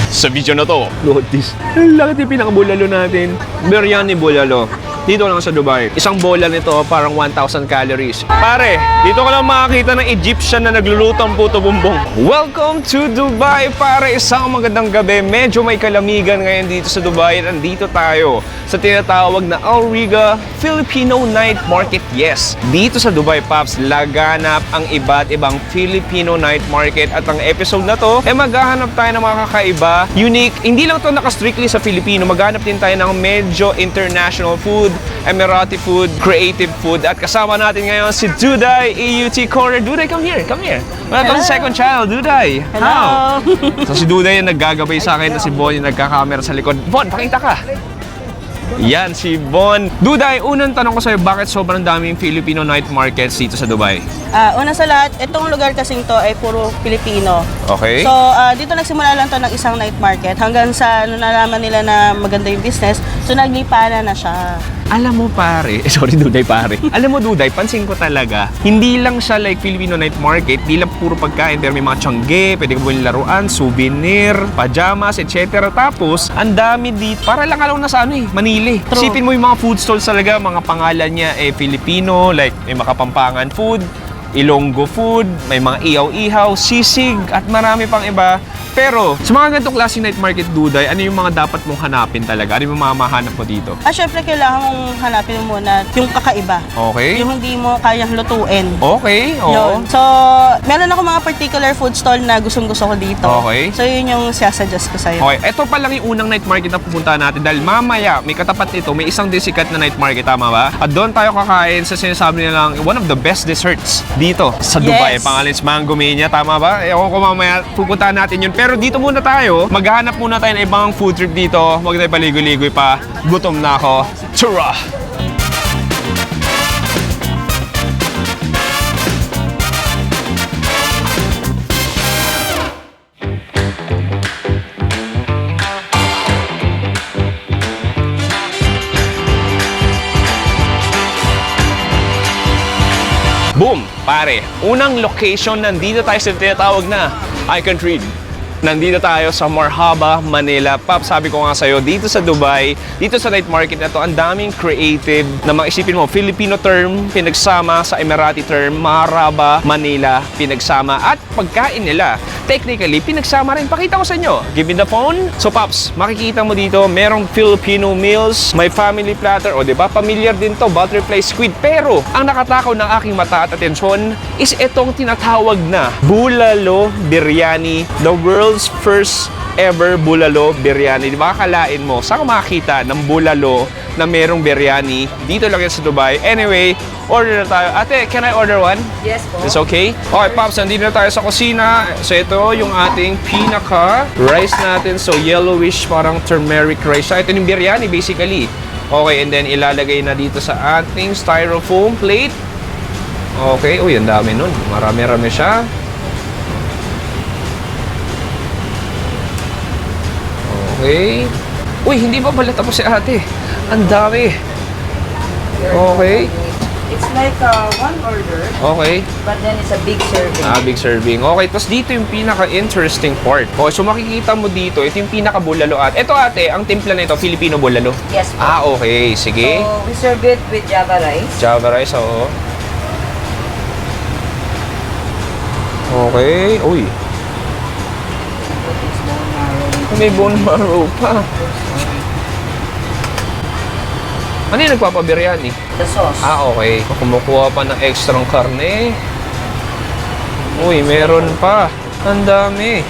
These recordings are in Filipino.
Sa video na to, look at this. Ang laki yung pinakabulalo natin. Biryani bulalo. Dito lang sa Dubai. Isang bola nito parang 1,000 calories. Pare, dito ka lang makakita ng Egyptian na naglulutang puto bumbong. Welcome to Dubai, pare. Isang magandang gabi. Medyo may kalamigan ngayon dito sa Dubai. Nandito tayo sa tinatawag na Al Riga Filipino Night Market. Yes, dito sa Dubai, Pops, laganap ang iba't ibang Filipino Night Market. At ang episode na to, maghahanap tayo ng mga kakaiba, unique. Hindi lang to naka-strictly sa Filipino. Maghahanap din tayo ng medyo international food, Emirati food, creative food. At kasama natin ngayon si Duday, EUT Corner. Duday, come here, come here. Welcome sa second child, Duday. Hello. So si Duday yung naggagabay sa akin, at si Bon yung nagkakamera sa likod. Bon, pakita ka. Yan, si Bon. Duday, unang tanong ko sa'yo, bakit sobrang daming Filipino night markets dito sa Dubai? Una sa lahat, itong lugar kasing to ay puro Pilipino. Okay. So, dito nagsimula lang to ng isang night market hanggang sa nalaman nila na maganda yung business. So, naglipanan na siya. Alam mo pare, sorry Duday pare. Alam mo Duday, pansin ko talaga, hindi lang siya like Filipino night market, di lang puro pagkain, pero may mga tiyangge, pwede ka buwin laruan, souvenir, pajamas, etc. Tapos, ang dami dito, para lang alam na sa ano Manili. True. Isipin mo yung mga food stalls talaga, mga pangalan niya Filipino, like may Makapampangan food, Ilonggo food, may mga ihaw-ihaw, sisig, at marami pang iba. Pero, sa mga ganitong klaseng night market, Duday, ano yung mga dapat mong hanapin talaga? Ano yung mga mahanap mo dito? Syempre, kailangan mong hanapin mo muna yung kakaiba. Okay. Yung hindi mo kayang lutuin. Okay, oo. Yun. So, meron ako mga particular food stall na gustong-gusto ko dito. Okay. So, yun yung sasuggest ko sa'yo. Okay, ito pa lang yung unang night market na pupuntahan natin dahil mamaya, may katapat nito, may isang sikat na night market, tama ba? At doon tayo kakain sa sinasabi nilang one of the best desserts dito sa Dubai. Yes. Pangalan is Mango Mania, tama ba? Ewan ko mamaya, pupuntahan natin yun. Pero dito muna tayo, maghahanap muna tayo ng ibang food trip dito. Huwag tayo paligoy-ligoy pa. Gutom na ako. Tara! Boom! Pare, unang location, nandito tayo sa tinatawag na Icon Tree. Nandito tayo sa Marhaba, Manila. Pop, sabi ko nga sa'yo, dito sa Dubai, dito sa night market na to, ang daming creative na maisipin mo, Filipino term, pinagsama sa Emirati term, Marhaba, Manila, pinagsama. At pagkain nila, technically, pinagsama rin. Pakita ko sa inyo. Give me the phone. So, Pops, makikita mo dito, merong Filipino meals, may family platter, o diba, familiar din to, butterfly squid. Pero, ang nakatakaw ng aking mata at atensyon is itong tinatawag na Bulalo Biryani, the world's first ever bulalo biryani. Di ba akalain mo, saan ka makakita ng bulalo na merong biryani? Dito lang yan sa Dubai. Anyway, order na tayo. Ate, can I order one? Yes po. It's okay? Okay, Pops, nandito na tayo sa kusina. So, ito yung ating pinaka rice natin. So, yellowish, parang turmeric rice. So, ito yung biryani, basically. Okay, and then ilalagay na dito sa ating styrofoam plate. Okay, uy, ang dami nun. Marami-rami siya. Okay. Uy, hindi pa pala tapos si ate. Ang dami. Okay. It's like one order, Okay. but then it's a big serving. Big serving. Okay, tapos dito yung pinaka-interesting part. Okay, so makikita mo dito, ito yung pinaka-bulalo at. Ito ate, ang timpla na ito, Filipino bulalo. Yes po. Okay. Sige. So, we serve it with Java rice. Java rice, oo. Okay. Uy. It's bone marrow. May bone marrow pa. Ano yung nagpapabiryani? The sauce. Okay. Kumukuha pa ng extra karne. Uy, meron pa. Ang dami.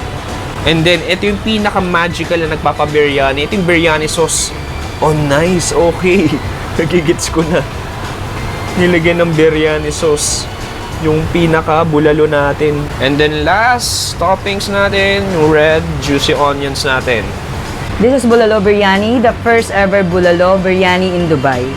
And then, ito yung pinaka-magical na nagpapabiryani. Ito yung biryani sauce. Oh, nice. Okay. Nagigits ko na. Nilagyan ng biryani sauce yung pinaka-bulalo natin. And then last toppings natin, yung red juicy onions natin. This is Bulalo Biryani, the first ever Bulalo Biryani in Dubai.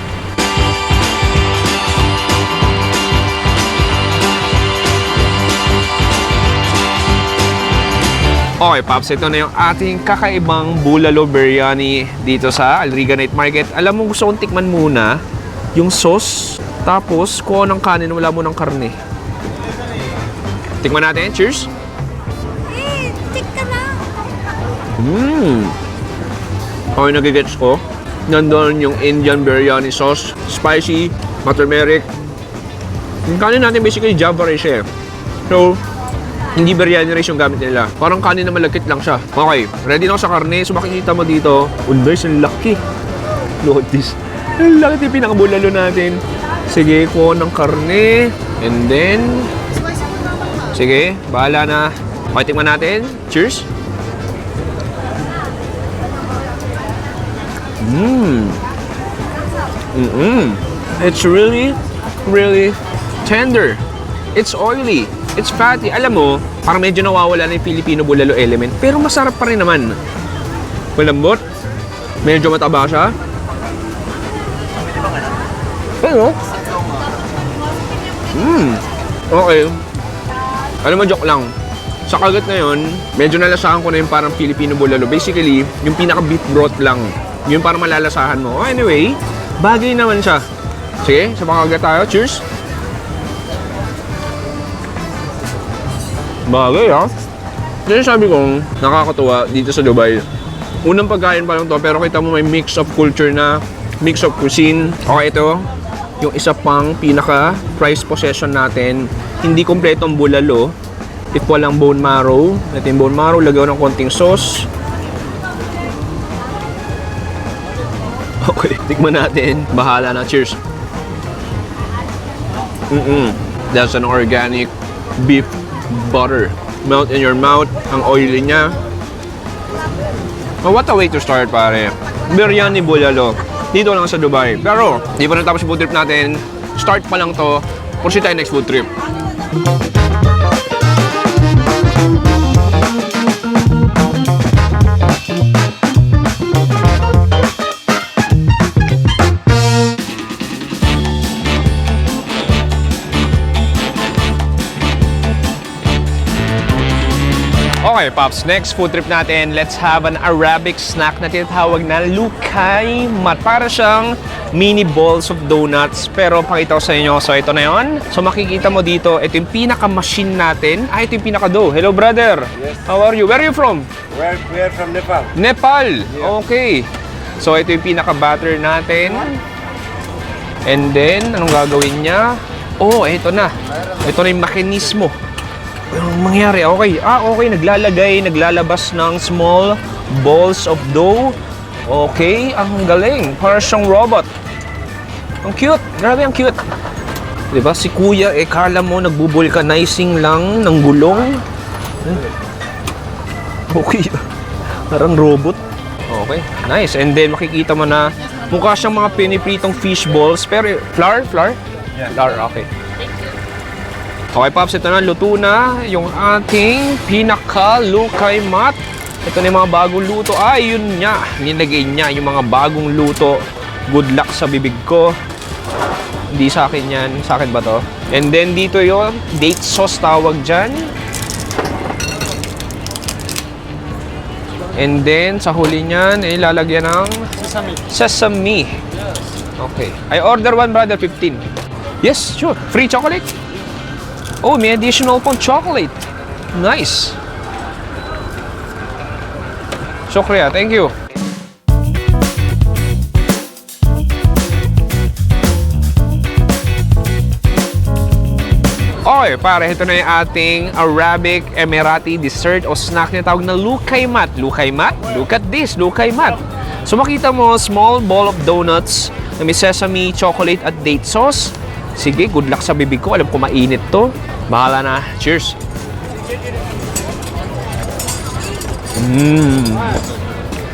Okay, Pops, ito na yung ating kakaibang bulalo biryani dito sa Al Riga Night Market. Alam mo, gusto kong tikman muna yung sauce, tapos kuha ng kanin, wala mo ng karne. Tikman natin. Cheers! Okay, nagigets ko. Nandun yung Indian biryani sauce, spicy, turmeric. Yung kanin natin basically Java rice eh. So, hindi biryani rice yung gamit nila. Parang kanin na malagkit lang siya. Okay, ready na ako sa karne. So makikita mo dito, guys, ang laki. Look at this. Ang laki yung pinakabulalo natin. Sige, kuha ng karne. And then, sige, bahala na. Okay, tingnan natin. Cheers. It's really, really tender. It's oily. It's fatty. Alam mo, parang medyo nawawala na yung Filipino bulalo element. Pero masarap pa rin naman. Malambot. Medyo mataba siya. Pero, okay. Alam mo, joke lang. Sa kagat na yun, medyo nalasahan ko na yung parang Filipino bulalo. Basically, yung pinaka-beef broth lang. Yung parang malalasahan mo. Oh, anyway, bagay naman siya. Sige, sa pangkagat tayo. Cheers! Bagay, ha? Kaya sabi kong nakakatuwa dito sa Dubai. Unang pagkain pa lang to, pero kita mo may mix of culture na, mix of cuisine. Okay, ito, yung isa pang pinaka-prized possession natin. Hindi kompletong bulalo. If walang bone marrow. Ito yung bone marrow, lagyan ng konting sauce. Okay, tikman natin. Bahala na. Cheers. That's an organic beef butter. Melt in your mouth. Ang oily niya. Oh, what a way to start, pare. Biryani bulalo. Dito lang sa Dubai. Pero, di pa natapos yung food trip natin. Start pa lang to. Proceed tayo next food trip. Okay, Pops, next food trip natin, let's have an Arabic snack na tinatawag na lukay mat. Para siyang mini balls of donuts, pero pakita ko sa inyo. So, ito na yon. So, makikita mo dito, ito yung pinaka-machine natin. Ito yung pinaka-dough. Hello, brother. Yes. How are you? Where are you from? We're from Nepal. Nepal. Okay. So, ito yung pinaka-batter natin. And then, anong gagawin niya? Oh, ito na. Ito na yung mechanismo. Anong mangyari? Okay. Okay. Naglalabas ng small balls of dough. Okay. Ang galing. Para siyang robot. Ang cute. Grabe, ang cute. Diba? Si Kuya, kala mo nagbu-vulcanizing lang ng gulong. Okay. Parang robot. Okay. Nice. And then, makikita mo na mukha siyang mga pinipritong fish balls. Pero, flour? Yeah. Flour. Okay. Okay, Pops, ito na, luto na yung ating pinaka-lukay mat. Ito na yung mga bagong luto. Yun niya. Nilagay niya yung mga bagong luto. Good luck sa bibig ko. Hindi sa akin yan. Sa akin ba to? And then dito yung date sauce tawag dyan. And then sa huli niyan, ilalagyan ng sesame. Okay. I order one, brother, 15. Yes, sure. Free chocolate? Oh, may additional pong chocolate. Nice. Shukriya. Thank you. Okay, pare, ito na yung ating Arabic Emirati dessert o snack na tawag na lukay mat. Lukay mat? Look at this, lukay mat. So makita mo, small ball of donuts na may sesame, chocolate at date sauce. Sige, good luck sa bibig ko. Alam ko mainit to. Bahala na. Cheers.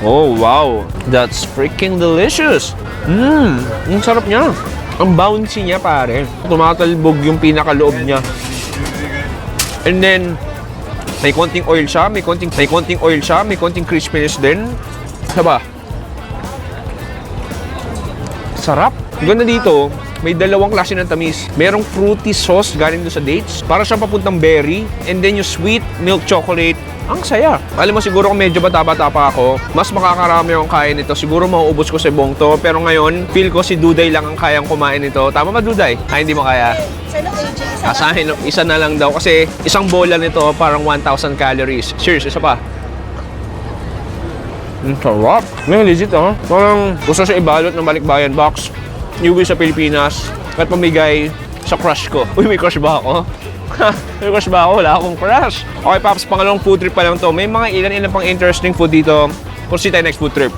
Oh, wow. That's freaking delicious. Ang sarap niya. Ang bouncy niya, pare. Tumatalbog yung pinakaloob niya. And then, may konting oil siya, may konting crispiness din. Diba? Sarap. Ganda dito, may dalawang klase ng tamis. Merong fruity sauce galing doon sa dates. Para siyang papuntang berry. And then yung sweet milk chocolate. Ang saya. Alam mo, siguro kung medyo bata-bata pa ako, mas makakarami akong kain nito. Siguro mauubos ko sa buong to. Pero ngayon, feel ko si Duday lang ang kayang kumain nito. Tama ba, Duday? Hindi mo kaya? Sa akin, isa na lang daw. Kasi isang bola nito parang 1,000 calories. Cheers, isa pa. Ang sarap. Ngayon, legit Parang gusto siya ibalot ng balikbayan box. Iuwi sa Pilipinas. At pamigay sa crush ko. Uy, may crush ba ako? May crush ba ako? Wala akong crush. Okay, Paps, pangalawang food trip pa lang to. May mga ilan-ilan pang interesting food dito. Proceed tayo next food trip.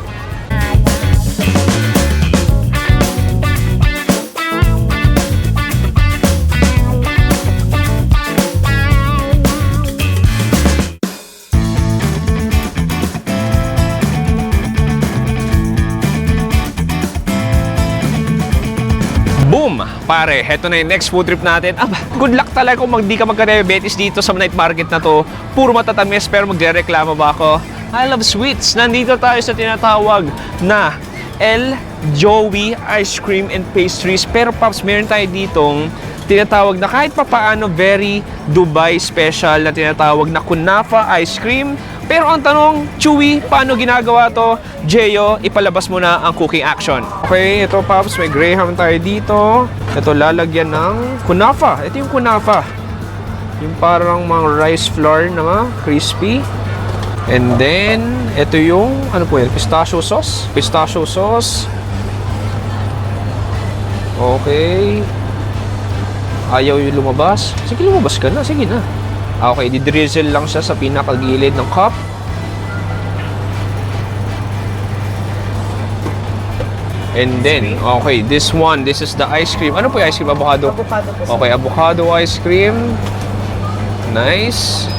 Boom! Pare, heto na yung next food trip natin. Good luck talaga kung di ka magka-diabetes dito sa night market na to. Puro matatamis pero magre-reklamo ba ako? I love sweets. Nandito tayo sa tinatawag na El Joey Ice Cream and Pastries. Pero Pops, meron tayo ditong tinatawag na kahit papaano very Dubai special na tinatawag na kunafa ice cream. Pero ang tanong, Chewy, paano ginagawa to? Jeyo, ipalabas mo na ang cooking action. Okay, ito Pops, may graham tayo dito. Ito lalagyan ng kunafa. Ito yung kunafa. Yung parang mga rice flour na crispy. And then, ito yung, ano po yun? Pistachio sauce. Pistachio sauce. Okay. Ayaw yung lumabas. Sige, lumabas ka na. Sige na. Okay, didrizzle lang siya sa pinakagilid ng cup. And then, okay, this is the ice cream. Ano po yung ice cream? Avocado? Avocado po. Okay, avocado ice cream. Nice.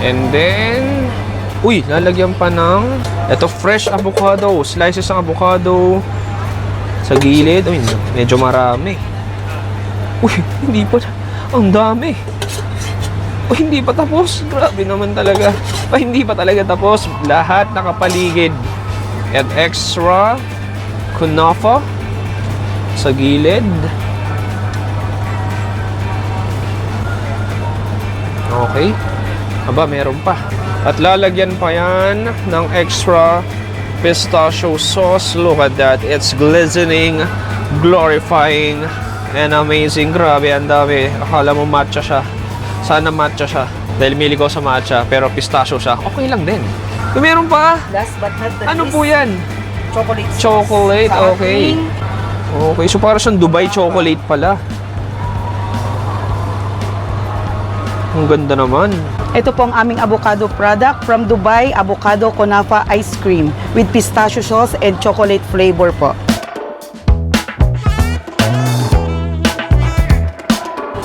And then, uy, lalagyan pa ng ito fresh avocado, slices ng avocado sa gilid. Uy, medyo marami. Uy, hindi pa. Ang dami. Uy, hindi pa tapos. Grabe naman talaga. Uy, hindi pa talaga tapos. Lahat nakapaligid. At extra kunafa sa gilid. Okay. Aba, meron pa. At lalagyan pa yan ng extra pistachio sauce. Look at that. It's glistening, glorifying, and amazing. Grabe, ang dami. Akala mo matcha siya. Sana matcha siya. Dahil mili ko sa matcha, pero pistachio siya. Okay lang din. Meron pa. Last but not the Ano least, po yan? chocolate. Chocolate, Sa okay. ating Okay, so para siyang Dubai chocolate pala. Ang ganda naman. Ito po ang aming avocado product from Dubai, avocado kunafa ice cream with pistachio sauce and chocolate flavor po.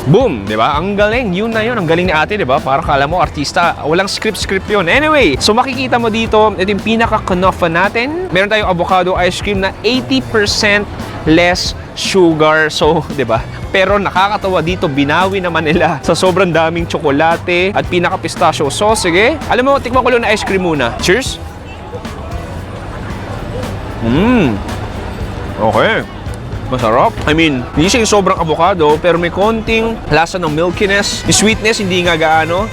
Boom! Di ba? Ang galing. Yun na yun. Ang galing ni ate, di ba? Para kala mo, artista. Walang script yun. Anyway, so makikita mo dito, ito yung pinaka-kunafa natin. Meron tayong avocado ice cream na 80% less sugar. So, di ba? Pero nakakatawa dito, binawi naman nila sa sobrang daming tsokolate at pinaka-pistachio sauce. Sige. Alam mo, tikman ko lang na ice cream muna. Cheers! Okay. Masarap. I mean, hindi siya yung sobrang avocado, pero may konting lasa ng milkiness. Yung sweetness, hindi nga gaano.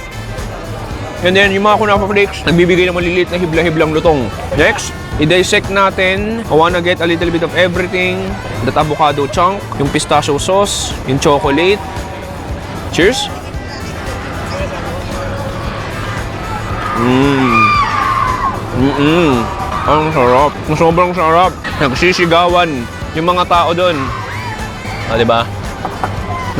And then, yung mga kunafa flakes, nagbibigay ng maliliit na hibla-hiblang lutong. Next, i-dissect natin. I wanna get a little bit of everything. That avocado chunk, yung pistachio sauce, yung chocolate. Cheers! Ang sarap. Sobrang sarap. Nagsisigawan yung mga tao doon. Di ba?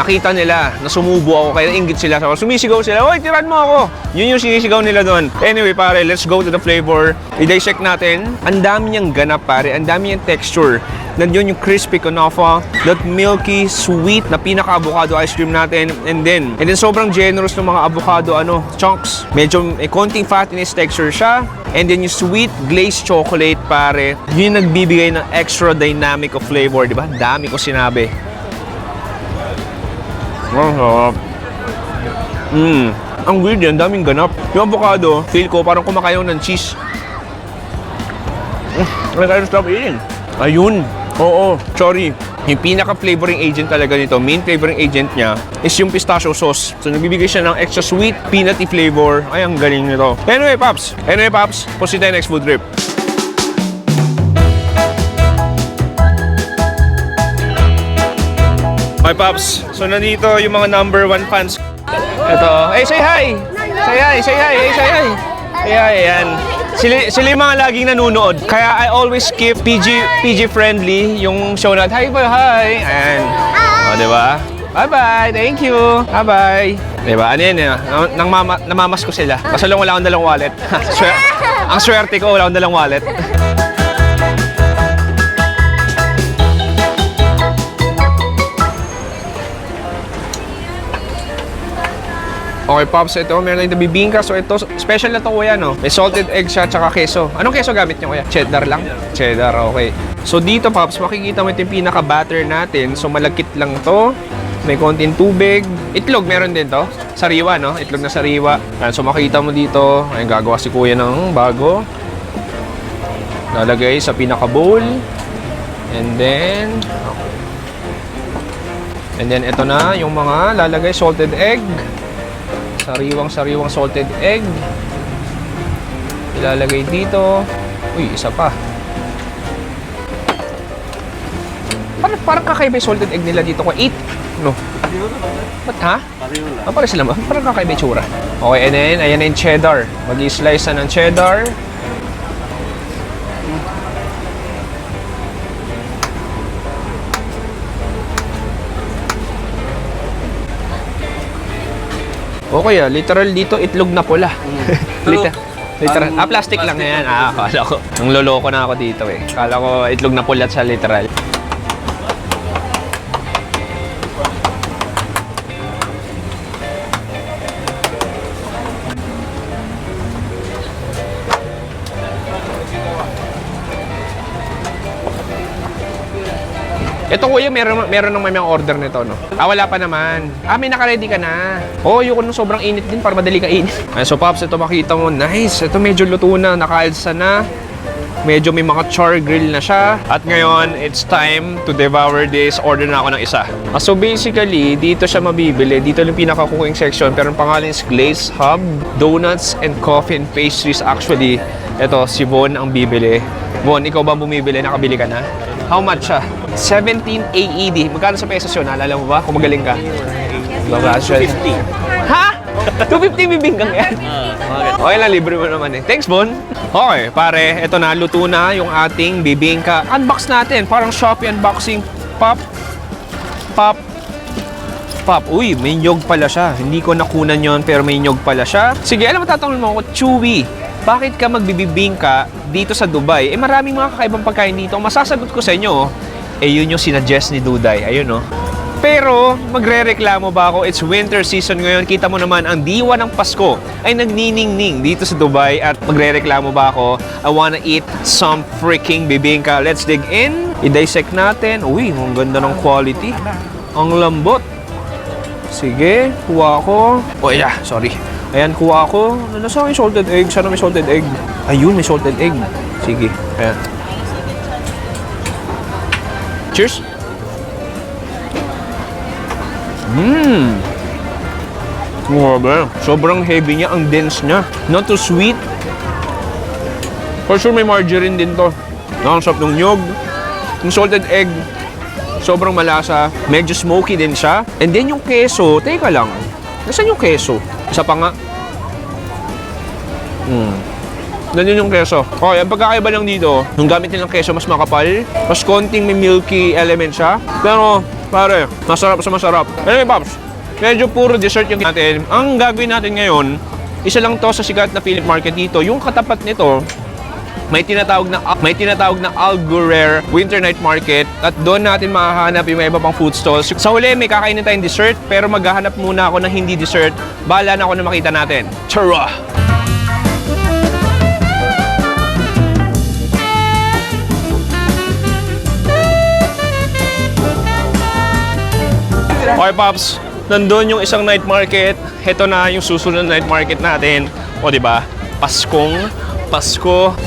Nakita nila na sumubo ako, kaya nainggit sila. Sumisigaw sila, "Oy, tiran mo ako!" Yun yung sinisigaw nila doon. Anyway, pare, let's go to the flavor. I-dissect natin. Ang dami niyang ganap, pare. Ang dami niyang texture. Nandiyon yung crispy kunafa, that milky, sweet na pinaka-avocado ice cream natin. And then sobrang generous ng mga avocado chunks. Medyo may konting fattiness texture siya. And then yung sweet glazed chocolate, pare. Yun yung nagbibigay ng extra dynamic of flavor, di ba? Dami ko sinabi. Ang weird yan, daming ganap. Yung avocado, feel ko parang kumakain ng cheese. Ano kayo stop eating? Ayun. Oo, sorry. Yung pinaka-flavoring agent talaga nito, main flavoring agent niya, is yung pistachio sauce. So, nagbibigay siya ng extra sweet, peanutty flavor. Ay, ang galing nito. Anyway, Pops, proceed tayo next food trip. Okay, Pops. So, nandito yung mga number 1 fans. Ito. Hey, say hi! Say hi, say hi, hey, say hi! Say hi, ayan. Sila yung mga laging nanonood. Kaya I always keep PG friendly yung show natin. Hi po, hi! Ayan. O, diba? Bye-bye, thank you! Bye-bye! Diba? Ano yan, namamas ko sila. Basta lang wala akong dalang wallet. Ang swerte ko, wala akong dalang wallet. Okay, Pops, ito, meron tayong bibingka. So, ito, special na to, kuya, no? May salted egg siya, tsaka keso. Anong keso gamit niyo, kuya? Cheddar lang? Cheddar, okay. So, dito, Pops, makikita mo ito yung pinaka-batter natin. So, malagkit lang to. May konting tubig. Itlog, meron din to. Sariwa, no? Itlog na sariwa. Ayan, so, makikita mo dito. Ayan, gagawa si kuya ng bago. Lalagay sa pinaka-bowl. And then, ito na, yung mga lalagay salted egg. Sariwang salted egg. Ilalagay dito. Uy, isa pa. Parang kakaiba yung salted egg nila dito ko. 8. No? Ba't ha? Parang sila ba? Parang kakaiba yung tsura. Okay, and then, ayan na yung cheddar. Mag-i-slice na ng cheddar. Okay, literal dito itlog na pula. Literal. Plastic lang yan. Akala ko. Ang loloko na ako dito eh. Akala ko itlog na pula sa literal. Ito kuya, meron ng may mga order nito, no? Wala pa naman. May naka-ready ka na. Yung kung sobrang init din para madali ka init. So, Pops, ito makita mo. Nice. Ito medyo luto na. Nakaalsa na. Medyo may mga char grill na siya. At ngayon, it's time to devour this. Order na ako ng isa. So, basically, dito siya mabibili. Dito yung pinaka-cooking section. Pero ang pangalan is Glaze Hub, Donuts, and Coffee and Pastries. Actually, ito, si Von ang bibili. Von, ikaw ba bumibili? Nakabili ka na? How much siya? 17 AED. Magkano sa pesos yun? Naalala mo ba? Kung magaling ka. 250. Ha? 250 bibinggang yan? Okay lang, libre mo naman eh. Thanks, Bon. Okay, pare. Ito na, luto na yung ating bibingka. Unbox natin. Parang Shopee unboxing. Pop. Pop. Pop. Uy, may nyog pala siya. Hindi ko nakunan yon pero may nyog pala siya. Sige, alam mo, tatanungin mo ako, Chewy, bakit ka magbibibingka dito sa Dubai? Maraming mga kakaibang pagkain dito. Ang masasagot ko sa inyo, yun yung sinuggest ni Duday. Ayun, no? Pero, magre-reklamo ba ako? It's winter season ngayon. Kita mo naman, ang diwa ng Pasko ay nagniningning dito sa Dubai. At magre-reklamo ba ako? I wanna eat some freaking bibingka. Let's dig in. I-dissect natin. Uy, ang ganda ng quality. Ang lambot. Sige, kuha ko. Sorry. Ayan, kuha ako. Nasa may salted egg. Sana may salted egg. Ayun, may salted egg. Sige, ayan. Cheers! Grabe. Sobrang heavy niya. Ang dense niya. Not too sweet. For sure may margarine din to. Ang sarap ng nyog. Yung salted egg, sobrang malasa. Medyo smoky din siya. And then yung keso, teka lang. Nasaan yung keso? Isa pa nga. Ganyan yung keso. Okay, ang pagkakaiba lang dito, yung gamit nilang keso mas makapal, mas konting may milky element siya. Pero, pare, masarap sa masarap. Anyway, Pops, medyo puro dessert yung natin. Ang gagawin natin ngayon, isa lang to sa sikat na Philip Market dito. Yung katapat nito, may tinatawag na Algurer Winter Night Market at doon natin mahahanap yung iba pang food stalls. Sa huli, may kakainin tayong dessert pero maghahanap muna ako ng hindi dessert. Bahala na ako na makita natin. Tara! Okay, Pops. Nandun yung isang night market. Heto na yung susunod na night market natin. O, diba? Pasko.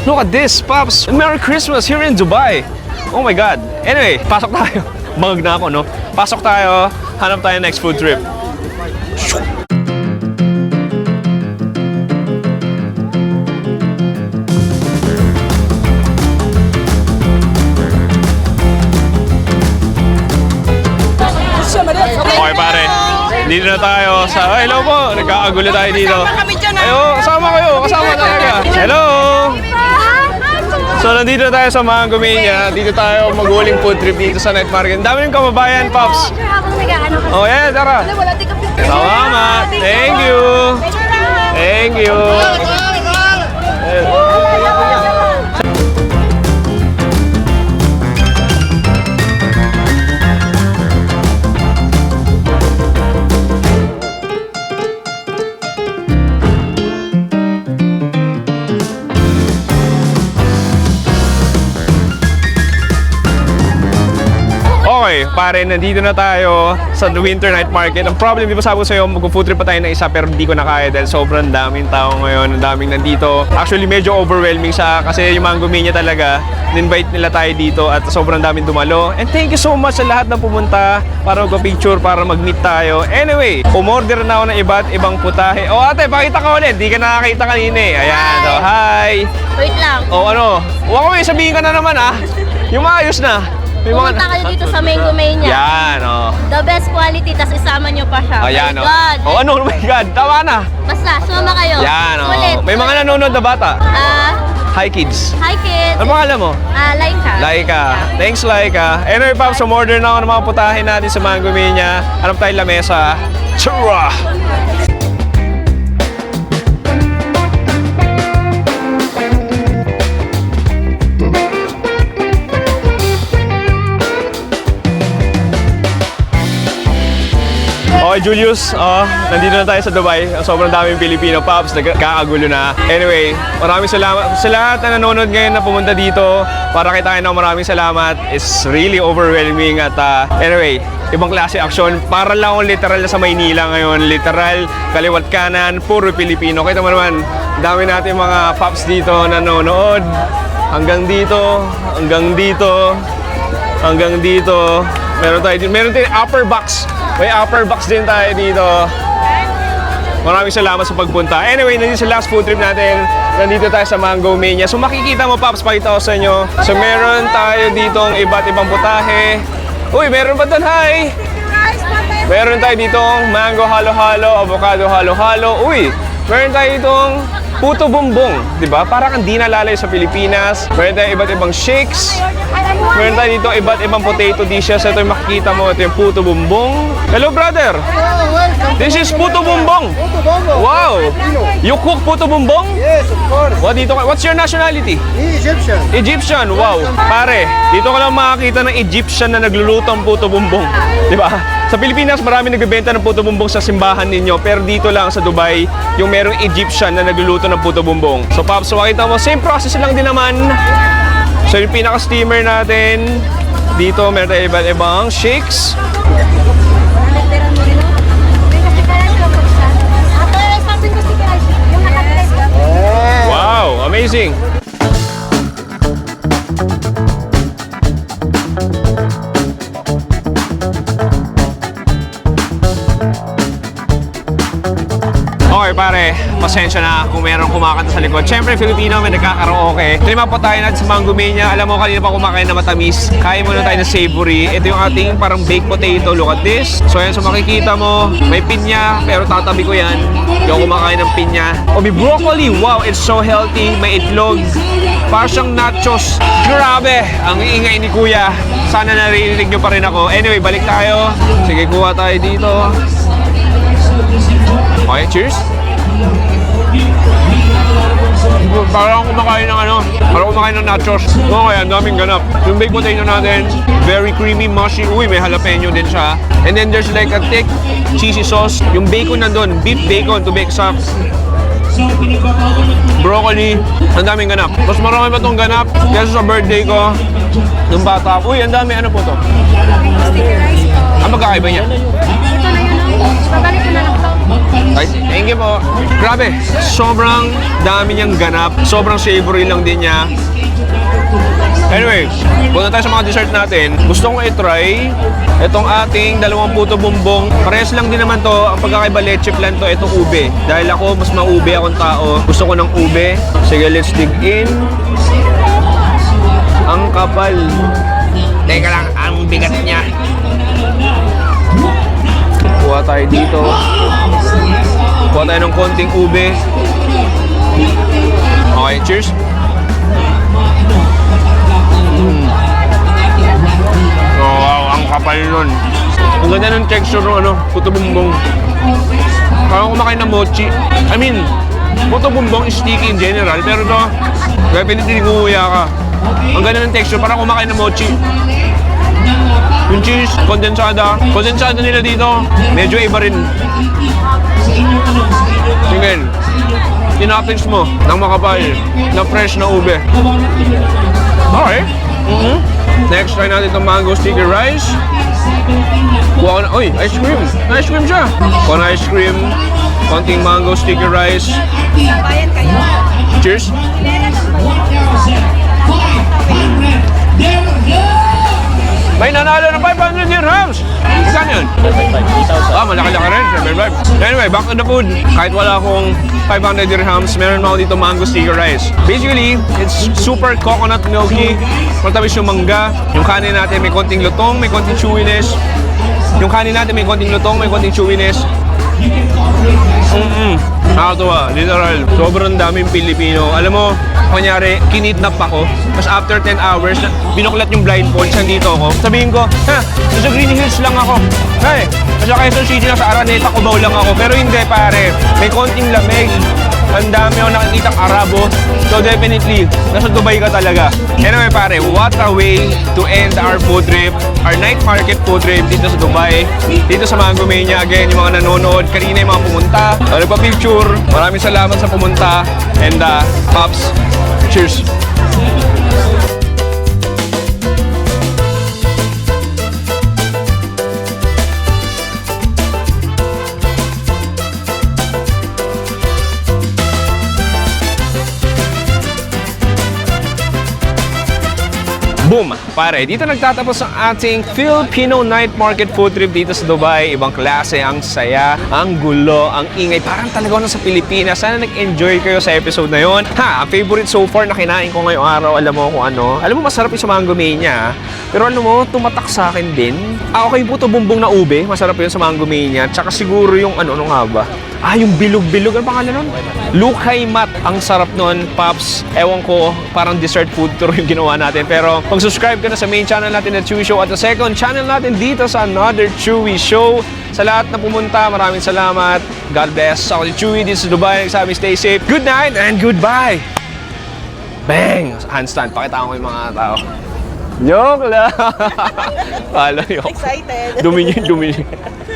Look at this, Pops! Merry Christmas here in Dubai! Oh my God! Anyway, pasok tayo. Bangag na ako, no? Pasok tayo. Hanap tayo next food trip. Okay, pare. Dito na tayo Hello po. Nagkakagulo tayo dito. Kasama kami dyan, ha? Ayo, kasama kayo. Kasama talaga. Hello. So, nandito tayo sa Mango Mania. Dito tayo mag-huling food trip dito sa night market. Ang dami yung kababayan, Pops. Oh, yeah, tara. Salamat. Thank you. Thank you. Okay, pare, nandito na tayo sa The Winter Night Market. Ang problem, di ba sabi ko sa'yo, mag-food trip pa tayo na isa pero hindi ko na kaya dahil sobrang daming tao ngayon, ang daming nandito. Actually, medyo overwhelming sa kasi yung Mango Mania talaga, in-invite nila tayo dito at sobrang daming dumalo. And thank you so much sa lahat na pumunta para mag-picture, para mag-meet tayo. Anyway, umorder na ako ng iba't ibang putahe. Oh, ate, pakita ka ulit. Di ka nakakita kanina eh. Ayan, so, hi. Wait lang. Oh, ano? Huwag ko sabihin ka na naman ah. Yung maayos na. May Pumunta kayo dito sa Mango Mania. Yan, oh. The best quality, tas isama nyo pa siya. Ayan, My God. oh. Oh, my God. Tama na. Basta, sumama kayo. Yan, oh. Ulit. May mga nanonood na bata. Hi, kids. Hi, kids. Ano pangalan mo? Laika. Laika. Thanks, Laika. Anyway, Pops, umorder na ako ng mga putahe natin sa Mango Mania. Hanap tayo lamesa. Churra! Okay, Julius, nandito na tayo sa Dubai. Sobrang daming Pilipino, Pops, nagkakagulo na. Anyway, maraming salamat sa lahat na nanonood ngayon na pumunta dito. Para kitain ng maraming salamat. It's really overwhelming at anyway, ibang klase action. Para lang akong literal na sa Maynila ngayon. Literal, kaliwat kanan, puro Pilipino. Kita mo naman, dami natin mga Pops dito nanonood. Hanggang dito, hanggang dito, hanggang dito. Meron tayong upper box. May upper box din tayo dito. Maraming salamat sa pagpunta. Anyway, nandito sa last food trip natin. Nandito tayo sa Mango Mania. So makikita mo, Pops, pakita ko sa inyo. So meron tayo ditong iba't ibang putahe. Uy, meron pa doon, hi! Meron tayo ditong mango halo-halo, avocado halo-halo. Uy, meron tayo ditong puto bumbong. Diba? Para kang di nalalay sa Pilipinas. Meron tayo iba't ibang shakes. Meron tayo dito iba't ibang potato dishes. Ito yung makikita mo. Ito yung puto bumbong. Hello, brother. This is puto bumbong. Wow. You cook puto bumbong? Yes, of course. What's your nationality? Egyptian. Egyptian. Wow. Pare, dito ka lang makakita ng Egyptian na nagluluto ng puto bumbong. Diba? Sa Pilipinas, marami nagbebenta ng puto bumbong sa simbahan ninyo. Pero dito lang sa Dubai, yung merong Egyptian na nagluluto ng puto bumbong. So, Pops, so makita mo, same process lang din naman. So yung pinaka-steamer natin, dito meron tayo iba't ibang shakes. Wow, amazing! Okay pare, pasensya na kung meron kumakanta sa likod. Siyempre, Filipino, may nagkakaraoke. Lima po tayo natin sa Mango Mania. Alam mo, kanina pa kumakain na matamis. Kain muna tayo na savory. Ito yung ating parang baked potato. Look at this. So ayan, so makikita mo, may pinya, pero tatabi ko yan. Hindi ako kumakain ng pinya. O may broccoli. Wow, it's so healthy. May itlog. Parang siyang nachos. Grabe! Ang iingay ni Kuya. Sana naririnig nyo pa rin ako. Anyway, balik tayo. Sige, kuha tayo dito. Okay, cheers. Parang kumakain ng parang kumakain ng nachos. Okay, ang daming ganap. Yung baked potato natin, very creamy, mushy. Uy, may jalapeno din siya. And then there's like a thick cheesy sauce. Yung bacon nandun, beef bacon to be exact. Broccoli, ang daming ganap. Mas marami pa itong ganap kaysa sa birthday ko ng bata. Uy, ang dami. Ano po to? Ang magkakaiba niya? Ito na yun. Babalik ko na lang ito. Ay, thank you po. Grabe, sobrang dami niyang ganap. Sobrang savory lang din niya. Anyway, punta tayo sa mga dessert natin. Gusto kong i-try itong ating dalawang puto bumbong. Parehas lang din naman to. Ang pagkakaiba leche flan to, itong ube. Dahil ako, mas maube akong tao. Gusto ko ng ube. Sige, let's dig in. Ang kapal. Teka lang, ang bigat niya. Kuha tayo dito. Kuha tayo ng konting ube. Okay, cheers. Oh, wow, ang kapal nun. Ang ganda ng texture ng puto bumbong. Parang kumakain ng mochi. I mean, puto bumbong is sticky in general, pero ito, definitely nguya ka. Ang ganda ng texture, parang kumakain ng mochi. Yung cheese, kondensada. Kondensada nila dito, medyo iba rin. Tingin, tinapins mo ng makapal, na fresh na ube. Okay. Next, try natin itong mango sticky rice. Kuha ko na, uy, ice cream. Ice cream siya. Kuha na ice cream, konting mango sticky rice. Cheers. May nanalo ng 500 dirhams! Saan yun? Malaki-laki rin. 7.5. Anyway, back to the food. Kahit wala akong 500 dirhams, meron ako dito mango sticky rice. Basically, it's super coconut milky. Matamis yung mangga. Yung kanin natin may konting lutong, may konting chewiness. Yung kanin natin may konting lutong, may konting chewiness. Nakakatuwa, literal. Sobrang daming Pilipino. Alam mo, kunyari, kinidnap ako. Tapos after 10 hours, binuklat yung blindfold, nandito ako. Sabihin ko, nasa Green Hills lang ako. Nasa Quezon City, nasa Araneta, Cubao lang ako. Pero hindi, pare. May konting lamig. Ang dami ako nakikitang Arabo. So definitely, nasa Dubai ka talaga. Anyway, pare, what a way to end our food trip. Our night market food trip dito sa Dubai. Dito sa Mango Mania. Again, yung mga nanonood. Kanina yung mga pumunta. Nagpa-picture. Maraming salamat sa pumunta. And, Pops, cheers! Boom! Pare, dito nagtatapos ang ating Filipino Night Market Food Trip dito sa Dubai. Ibang klase, ang saya, ang gulo, ang ingay. Parang talaga ako sa Pilipinas. Sana nag-enjoy kayo sa episode na yon. Ang favorite so far na kinain ko ngayong araw, alam mo kung ano? Alam mo, masarap yung sa Mango Mania. Pero alam mo, tumatak sa akin din. Okay, puto bumbong na ube. Masarap yun sa Mango Mania. Tsaka siguro yung ano nga ba? Yung bilog-bilog. Ano pangalan nun? Lukay mat. Ang sarap nun, Pops. Ewan ko, parang dessert food tour yung ginawa natin. Pero mag-subscribe ka na sa main channel natin na Chewy Show at sa second channel natin dito sa Another Chewy Show. Sa lahat na pumunta, maraming salamat. God bless. Ako si Chewy dito sa Dubai. Nagsabi, stay safe. Good night and goodbye. Bang! Handstand. Pakita ko yung mga tao. Joke lang. Palo yun. Excited. Dumi.